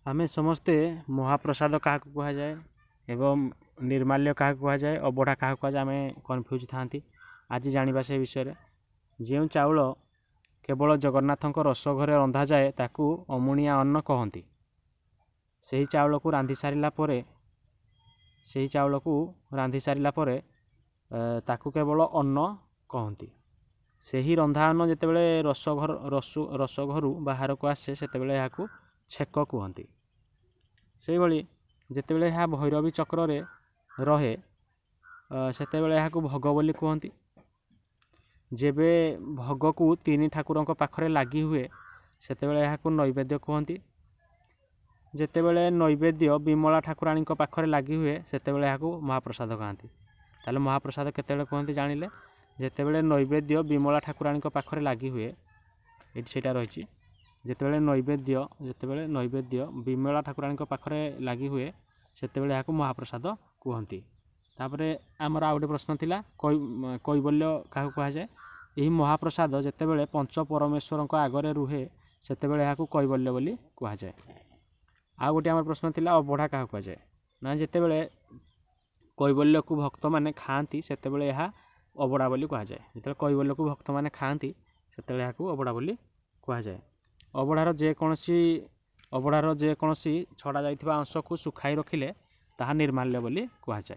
आमे समस्ते महाप्रसाद क्या कहुए एवं निर्माल्य क्या कहुए अबढ़ा क्या कहुए आम कन्फ्यूज था आज जाना से विषय जो चाउल केवल जगन्नाथ रस घरे रंधा जाए ताकू अमुणिया अन्न कहती से चाउल को रांधि सारा ताकू केवल अन्न कहती से ही रंधा अन्न जितेबाला रस घर बाहर को आसे से छेक कहती से भली जितेबाला यह भैरवी चक्र रे रहे से भोग बोली कहती जेबे भोग को तीन ठाकुरों पाखरे लगी हुए से नैवेद्य कहती जितेबाला नैवेद्य विमला ठाकुराणी पाखरे लगी हुए से महाप्रसाद कहती ताले महाप्रसाद केतेबेले कहती जानिले जितेबाला नैवेद्य विमला ठाकुराणी पाखरे लगी हुए ये सेटा रही जितेबाला नैवेद्य विमला ठाकुराणी पाखरे लगी हुए से महाप्रसाद कहती तापर आमर आ गोटे प्रश्न थिला कैवल्य क्या कहुए यही महाप्रसाद जितेबाला पंच परमेश्वर आगरे रुहे से कैवल्य बोली कहुए आ गोटे आम प्रश्न थिला अबढ़ा क्या कहुए ना जितेबाला कैवल्य को भक्त मैंने खाती से अबढ़ा बोली कहुए जो कैवल्य को भक्त मैंने खाती से अबढ़ा बोली कहुए अबढ़ार जेकोसी छड़ा जाइथिबा अंश को सुखाई रखिले ताहा निर्माल्य बोली कहुए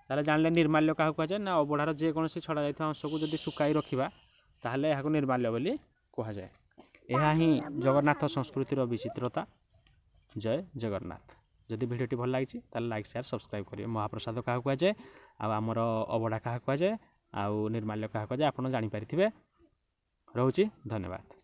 ताले जानले निर्माल्य क्या कहुए ना अबढ़ार जेकोसी छड़ा जाइथिबा अंश को जदि सुखाई रखिबा ताहले याकू निर्माल्य बोली कहुए यह ही जगन्नाथ संस्कृतिर विचित्रता। जय जगन्नाथ। जदि भिडियोटी भल लगी लाइक शेयर सब्सक्राइब करेंगे। महाप्रसाद क्या कहुए आमर अबढ़ा क्या कहुए आउ निर्माल्य क्या कहुए आपड़ जापारे रोचे। धन्यवाद।